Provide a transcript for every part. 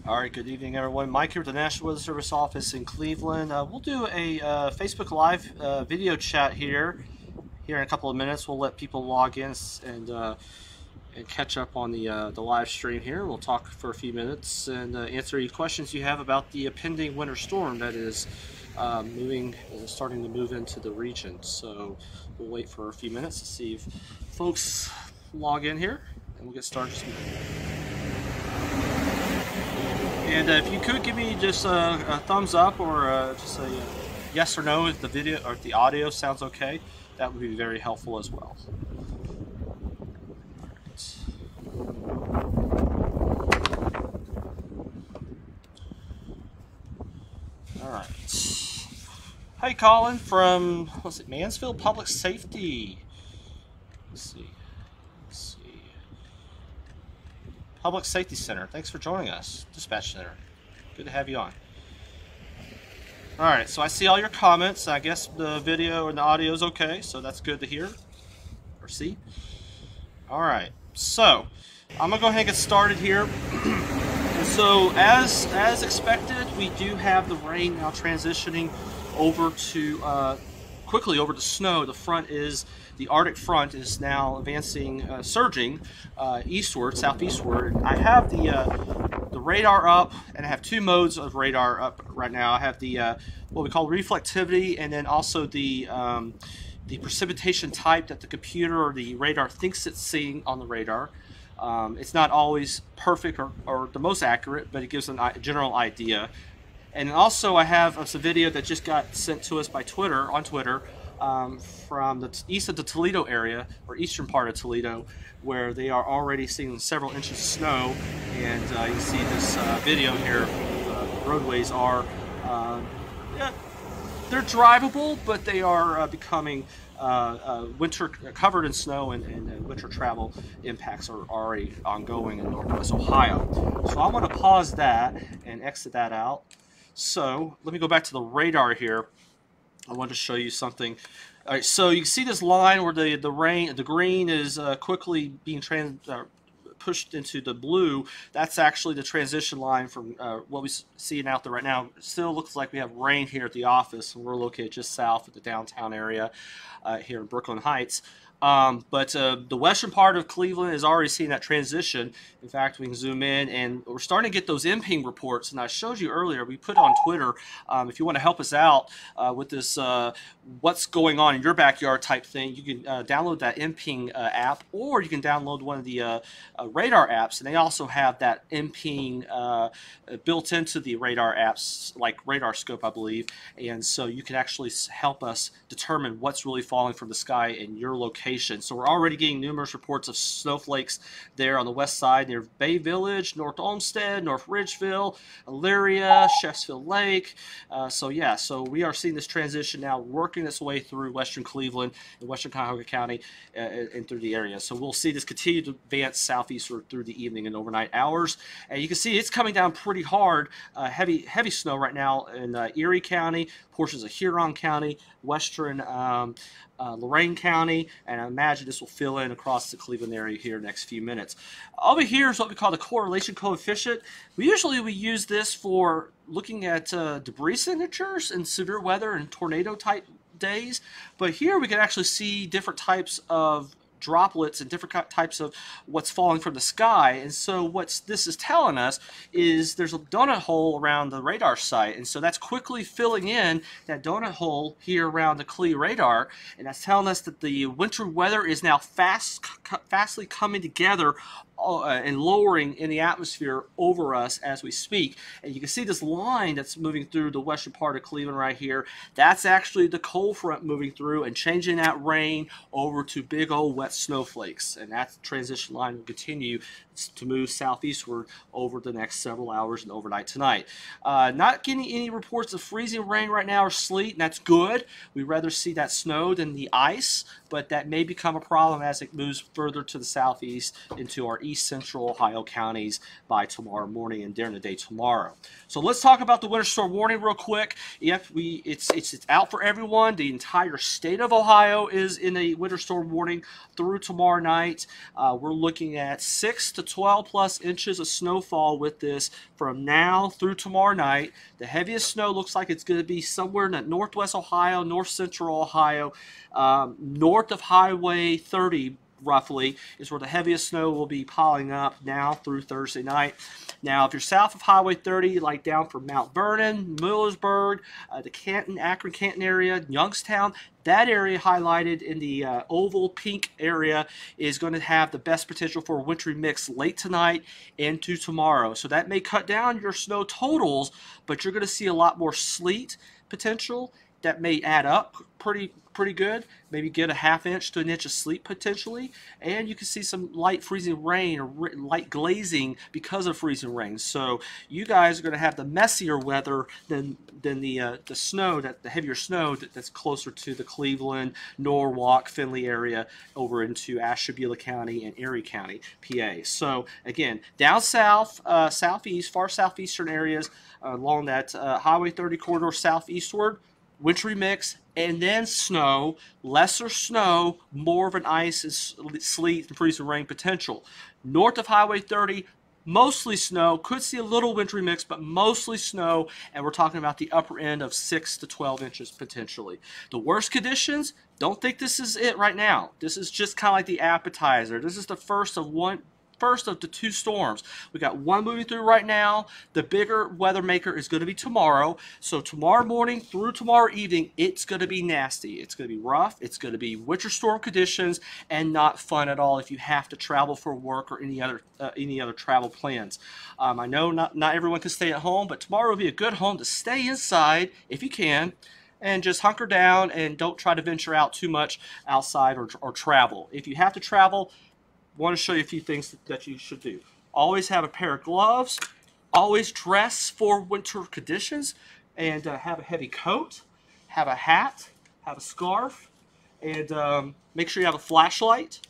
All right, good evening, everyone. Mike here with the National Weather Service office in Cleveland. We'll do a Facebook Live video chat here in a couple of minutes. We'll let people log in and catch up on the live stream here. We'll talk for a few minutes and answer any questions you have about the pending winter storm that is starting to move into the region. So we'll wait for a few minutes to see if folks log in here, and we'll get started. And if you could give me just a thumbs up or just a yes or no if the video or if the audio sounds okay, that would be very helpful as well. All right. Hi, Colin from Mansfield Public Safety. Let's see. Public Safety Center. Thanks for joining us. Dispatch Center. Good to have you on. Alright, so I see all your comments. I guess the video and the audio is okay, so that's good to hear or see. Alright, so I'm going to go ahead and get started here. And so as expected, we do have the rain now transitioning over to quickly over to snow. The Arctic front is now advancing, surging eastward, southeastward. I have the radar up, and I have two modes of radar up right now. I have the what we call reflectivity, and then also the precipitation type that the computer or the radar thinks it's seeing on the radar. It's not always perfect or the most accurate, but it gives a general idea. And also I have some video that just got sent to us by Twitter, from the east of the Toledo area, or eastern part of Toledo, where they are already seeing several inches of snow. And you can see this video here. The roadways are, yeah, they're drivable, but they are becoming winter covered in snow, and winter travel impacts are already ongoing in Northwest Ohio. So I'm going to pause that and exit that out. So let me go back to the radar here. I want to show you something. All right, so you can see this line where the green is quickly being pushed into the blue. That's actually the transition line from what we see out there right now. It still looks like we have rain here at the office, and we're located just south of the downtown area here in Brooklyn Heights. But the western part of Cleveland is already seeing that transition. In fact, we can zoom in, and we're starting to get those MPing reports. And I showed you earlier, we put on Twitter, if you want to help us out with this what's going on in your backyard type thing, you can download that MPing app, or you can download one of the radar apps. And they also have that MPing built into the radar apps, like Radar Scope, I believe. And so you can actually help us determine what's really falling from the sky in your location. So we're already getting numerous reports of snowflakes there on the west side near Bay Village, North Olmsted, North Ridgeville, Elyria, Sheffield Lake. So yeah, so we are seeing this transition now working its way through western Cleveland and western Cuyahoga County and through the area. So we'll see this continue to advance southeastward through the evening and overnight hours. And you can see it's coming down pretty hard, heavy snow right now in Erie County, portions of Huron County, western Lorain County, and I imagine this will fill in across the Cleveland area here next few minutes. Over here is what we call the correlation coefficient. We use this for looking at debris signatures in severe weather and tornado type days, but here we can actually see different types of droplets and different types of what's falling from the sky. And so what this is telling us is there's a donut hole around the radar site, and so that's quickly filling in that donut hole here around the Clee radar, and that's telling us that the winter weather is now fastly coming together and lowering in the atmosphere over us as we speak. And you can see this line that's moving through the western part of Cleveland right here. That's actually the cold front moving through and changing that rain over to big old wet snowflakes. And that transition line will continue to move southeastward over the next several hours and overnight tonight. Not getting any reports of freezing rain right now or sleet, and that's good. We'd rather see that snow than the ice, but that may become a problem as it moves further to the southeast into our east central Ohio counties by tomorrow morning and during the day tomorrow. So let's talk about the winter storm warning real quick. It's out for everyone. The entire state of Ohio is in a winter storm warning. through tomorrow night, we're looking at 6 to 12 plus inches of snowfall with this from now through tomorrow night. The heaviest snow looks like it's going to be somewhere in the northwest Ohio, north central Ohio, north of Highway 30 roughly is where the heaviest snow will be piling up now through Thursday night. Now, if you're south of Highway 30, like down from Mount Vernon, Millersburg, the Canton, Akron-Canton area, Youngstown, that area highlighted in the oval pink area is going to have the best potential for a wintry mix late tonight into tomorrow. So that may cut down your snow totals, but you're going to see a lot more sleet potential. That may add up pretty good. Maybe get a ½ inch to an inch of sleet potentially, and you can see some light freezing rain or light glazing because of freezing rain. So you guys are going to have the messier weather than the snow, the heavier snow that's closer to the Cleveland, Norwalk, Findlay area over into Ashtabula County and Erie County, PA. So again, down south, southeast, far southeastern areas along that Highway 30 corridor southeastward, wintry mix, and then snow, lesser snow, more of an ice and sleet and freezing rain potential. North of Highway 30, mostly snow, could see a little wintry mix, but mostly snow, and we're talking about the upper end of 6 to 12 inches potentially. The worst conditions, don't think this is it right now. This is just kind of like the appetizer. This is the first of the two storms. We got one moving through right now. The bigger weather maker is going to be tomorrow. So tomorrow morning through tomorrow evening, it's going to be nasty. It's going to be rough. It's going to be winter storm conditions and not fun at all if you have to travel for work or any other travel plans. I know not everyone can stay at home, but tomorrow will be a good home to stay inside if you can, and just hunker down and don't try to venture out too much outside or travel. If you have to travel, want to show you a few things that you should do. Always have a pair of gloves. Always dress for winter conditions, and have a heavy coat, have a hat, have a scarf, and make sure you have a flashlight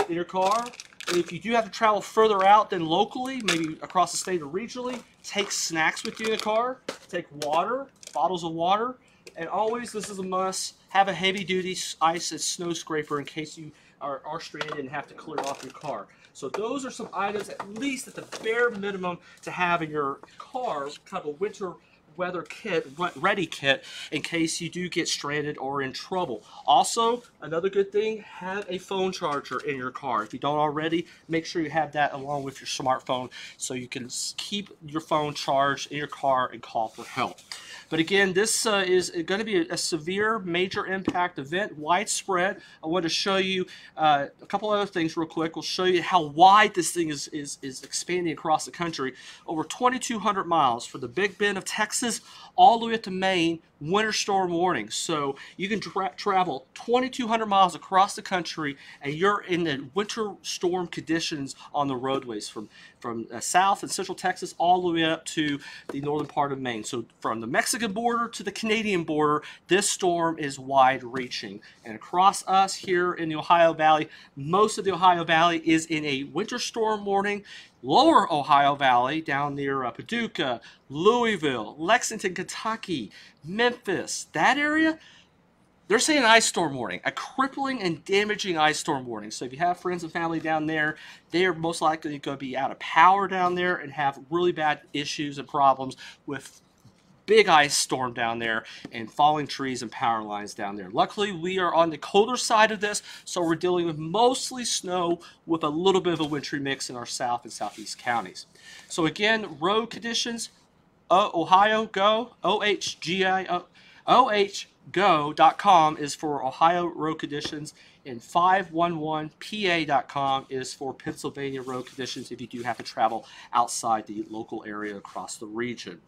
in your car. And if you do have to travel further out than locally, maybe across the state or regionally, take snacks with you in the car. Take water, bottles of water, and always, this is a must, have a heavy-duty ice and snow scraper in case you are stranded and have to clear off your car. So those are some items, at least at the bare minimum, to have in your car, kind of a winter weather kit, ready kit, in case you do get stranded or in trouble. Also, another good thing, have a phone charger in your car. If you don't already, make sure you have that along with your smartphone so you can keep your phone charged in your car and call for help. But again, this is going to be a severe, major impact event, widespread. I want to show you a couple other things real quick. We'll show you how wide this thing is expanding across the country. Over 2,200 miles from the Big Bend of Texas all the way up to Maine, winter storm warning. So you can travel 2,200 miles across the country, and you're in the winter storm conditions on the roadways from south and central Texas all the way up to the northern part of Maine. So from the Mexican border to the Canadian border, this storm is wide-reaching. And across us here in the Ohio Valley, most of the Ohio Valley is in a winter storm warning. Lower Ohio Valley, down near Paducah, Louisville, Lexington, Kentucky, Memphis, that area, they're saying an ice storm warning, a crippling and damaging ice storm warning. So if you have friends and family down there, they are most likely going to be out of power down there and have really bad issues and problems with big ice storm down there and falling trees and power lines down there. Luckily, we are on the colder side of this, so we're dealing with mostly snow with a little bit of a wintry mix in our south and southeast counties. So again, road conditions, Ohio Go, ohgo.com is for Ohio road conditions, and 511pa.com is for Pennsylvania road conditions if you do have to travel outside the local area across the region.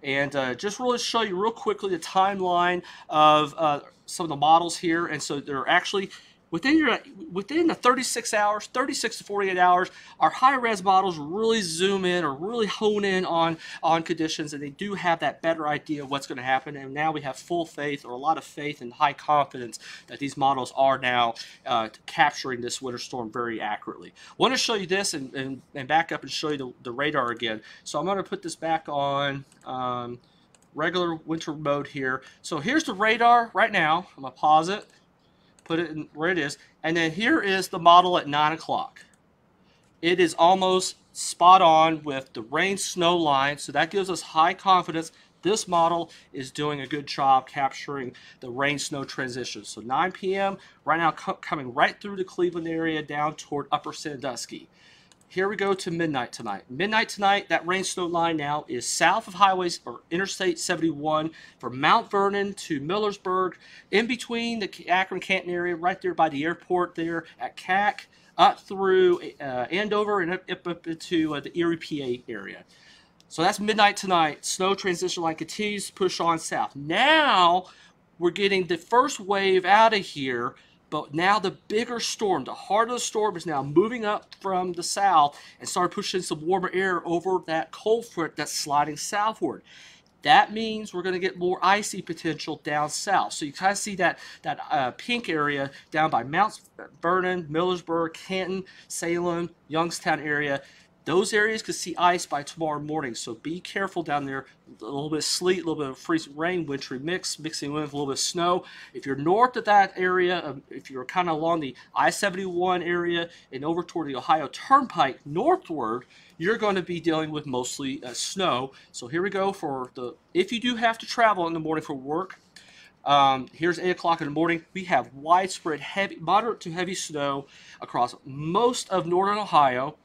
And just really show you real quickly the timeline of some of the models here. And so they're actually within the 36 to 48 hours, our high-res models really zoom in or really hone in on conditions, and they do have that better idea of what's going to happen. And now we have full faith, or a lot of faith and high confidence, that these models are now capturing this winter storm very accurately. I want to show you this and back up and show you the radar again. So I'm going to put this back on regular winter mode here. So here's the radar right now. I'm going to pause put it in where it is. And then here is the model at 9 o'clock. It is almost spot on with the rain-snow line, so that gives us high confidence this model is doing a good job capturing the rain-snow transition. So 9 p.m. right now coming right through the Cleveland area down toward Upper Sandusky. Here we go to midnight tonight. Midnight tonight, that rain-snow line now is south of highways or Interstate 71 from Mount Vernon to Millersburg, in between the Akron-Canton area, right there by the airport there at CAC, up through Andover and up into the Erie, PA area. So that's midnight tonight. Snow transition line continues to push on south. Now we're getting the first wave out of here, but now the bigger storm, the heart of the storm, is now moving up from the south and started pushing some warmer air over that cold front that's sliding southward. That means we're going to get more icy potential down south. So you kind of see that pink area down by Mount Vernon, Millersburg, Canton, Salem, Youngstown area. Those areas could see ice by tomorrow morning, so be careful down there. A little bit of sleet, a little bit of freezing rain, wintry mix, mixing with a little bit of snow. If you're north of that area, if you're kind of along the I-71 area and over toward the Ohio Turnpike northward, you're going to be dealing with mostly snow. So here we go for if you do have to travel in the morning for work. Here's 8 o'clock in the morning. We have widespread moderate to heavy snow across most of northern Ohio.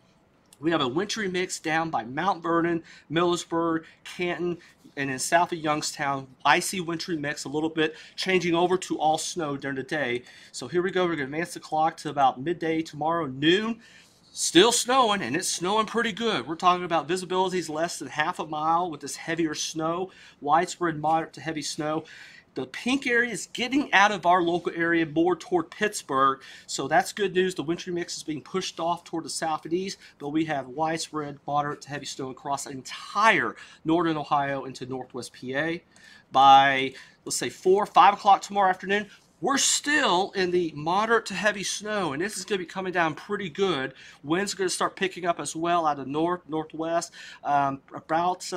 We have a wintry mix down by Mount Vernon, Millersburg, Canton, and then south of Youngstown. Icy wintry mix, a little bit changing over to all snow during the day. So here we go. We're going to advance the clock to about midday tomorrow, noon. Still snowing, and it's snowing pretty good. We're talking about visibilities less than half a mile with this heavier snow, widespread moderate to heavy snow. The pink area is getting out of our local area more toward Pittsburgh, so that's good news. The wintry mix is being pushed off toward the south and east, but we have widespread moderate to heavy snow across the entire northern Ohio into northwest PA. By, let's say, 4 or 5 o'clock tomorrow afternoon, we're still in the moderate to heavy snow, and this is going to be coming down pretty good. Winds are going to start picking up as well out of northwest, about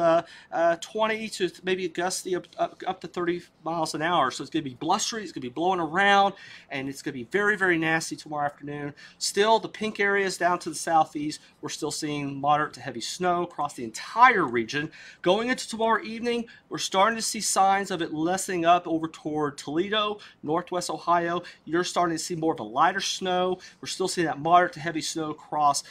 20 to maybe gusty up to 30 miles an hour. So it's going to be blustery, it's going to be blowing around, and it's going to be very, very nasty tomorrow afternoon. Still, the pink areas down to the southeast, we're still seeing moderate to heavy snow across the entire region. Going into tomorrow evening, we're starting to see signs of it lessening up over toward Toledo, northwest Ohio. You're starting to see more of a lighter snow. We're still seeing that moderate to heavy snow across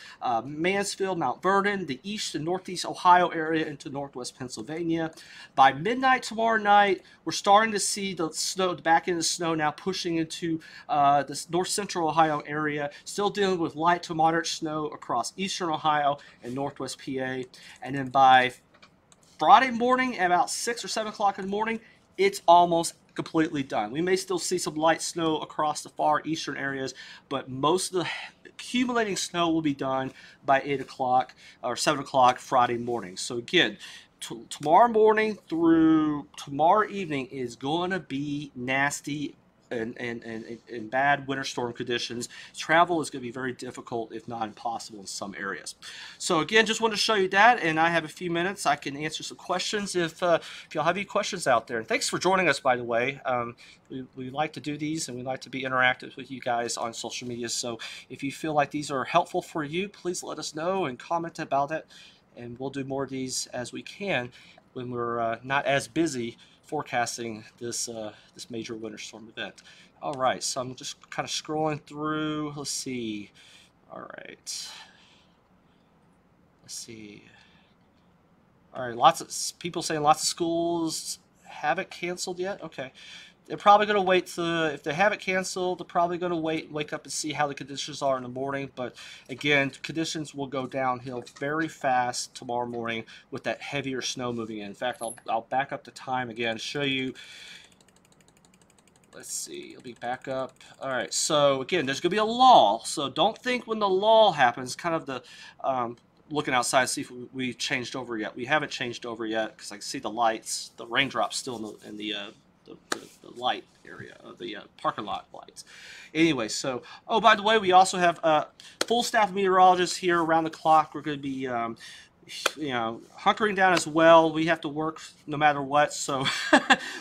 Mansfield, Mount Vernon, the east and northeast Ohio area into northwest Pennsylvania. By midnight tomorrow night, we're starting to see the snow, the back end of the snow now pushing into the north central Ohio area. Still dealing with light to moderate snow across eastern Ohio and northwest PA. And then by Friday morning at about 6 or 7 o'clock in the morning, it's almost completely done. We may still see some light snow across the far eastern areas, but most of the accumulating snow will be done by 8 o'clock or 7 o'clock Friday morning. So again, tomorrow morning through tomorrow evening is going to be nasty and bad winter storm conditions. Travel is going to be very difficult, if not impossible, in some areas. So again, just wanted to show you that, and I have a few minutes. I can answer some questions if y'all have any questions out there. And thanks for joining us, by the way. We like to do these, and we like to be interactive with you guys on social media. So if you feel like these are helpful for you, please let us know and comment about it, and we'll do more of these as we can when we're not as busy forecasting this this major winter storm event. All right, so I'm just kind of scrolling through. Let's see. All right. Let's see. All right, lots of people saying lots of schools haven't canceled yet. Okay. They're probably going to wait if they haven't canceled, they're probably going to wake up and see how the conditions are in the morning. But again, conditions will go downhill very fast tomorrow morning with that heavier snow moving in. In fact, I'll back up the time again, show you. Let's see, it'll be back up. All right, so again, there's going to be a lull. So don't think when the lull happens, kind of the looking outside, see if we've changed over yet. We haven't changed over yet because I can see the lights, the raindrops still in the light area of the parking lot lights. Anyway, so, oh, by the way, we also have full staff meteorologists here around the clock. We're going to be, you know, hunkering down as well. We have to work no matter what. So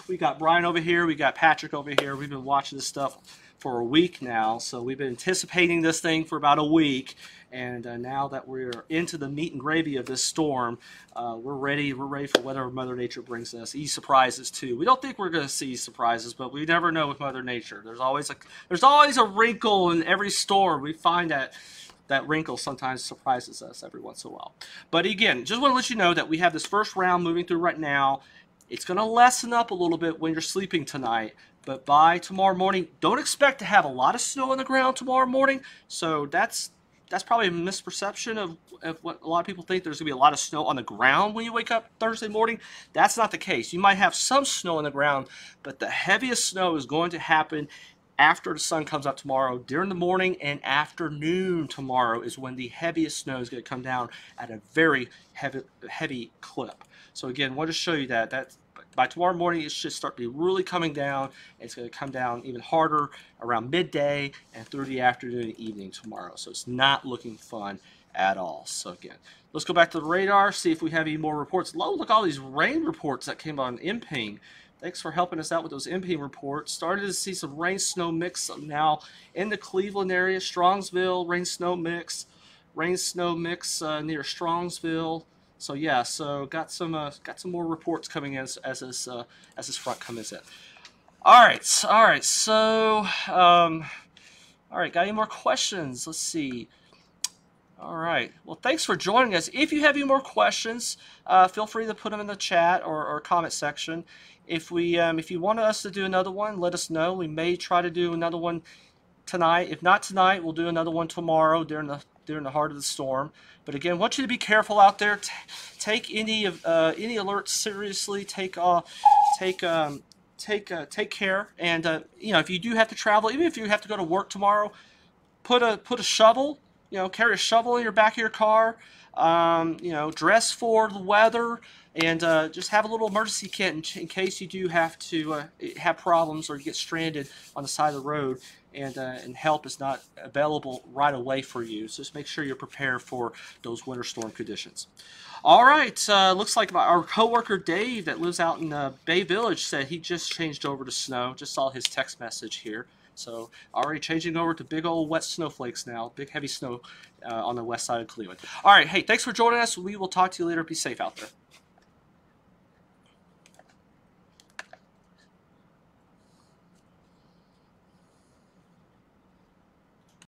we got Brian over here. We got Patrick over here. We've been watching this stuff for a week now. So we've been anticipating this thing for about a week, and now that we're into the meat and gravy of this storm, we're ready. We're ready for whatever Mother Nature brings us. Surprises too. We don't think we're going to see surprises, but we never know with Mother Nature. There's always a wrinkle in every storm. We find that wrinkle sometimes surprises us every once in a while. But again, just want to let you know that we have this first round moving through right now. It's going to lessen up a little bit when you're sleeping tonight, but by tomorrow morning, don't expect to have a lot of snow on the ground tomorrow morning. So that's probably a misperception of what a lot of people think. There's going to be a lot of snow on the ground when you wake up Thursday morning. That's not the case. You might have some snow on the ground, but the heaviest snow is going to happen after the sun comes up tomorrow. During the morning and afternoon tomorrow is when the heaviest snow is going to come down at a very heavy clip. So again, want to show you that by tomorrow morning it should start to be really coming down. It's going to come down even harder around midday and through the afternoon and evening tomorrow. So it's not looking fun at all. So again, let's go back to the radar, see if we have any more reports. Oh, look, all these rain reports that came on MPing. Thanks for helping us out with those MPing reports. Started to see some rain-snow mix now in the Cleveland area, Strongsville, rain-snow mix near Strongsville. So yeah, so got some more reports coming in as this front comes in. All right. So all right, got any more questions? Let's see. All right. Well, thanks for joining us. If you have any more questions, feel free to put them in the chat or comment section. If you want us to do another one, let us know. We may try to do another one tonight. If not tonight, we'll do another one tomorrow during the heart of the storm. But again, want you to be careful out there. Take any alerts seriously. Take care. And if you do have to travel, even if you have to go to work tomorrow, put a shovel. Carry a shovel in your back of your car. Dress for the weather, and just have a little emergency kit in case you do have to have problems or get stranded on the side of the road, and help is not available right away for you. So just make sure you're prepared for those winter storm conditions. All right, looks like our coworker Dave that lives out in Bay Village said he just changed over to snow. Just saw his text message here. So already changing over to big old wet snowflakes now, big heavy snow on the west side of Cleveland. All right, hey, thanks for joining us. We will talk to you later. Be safe out there.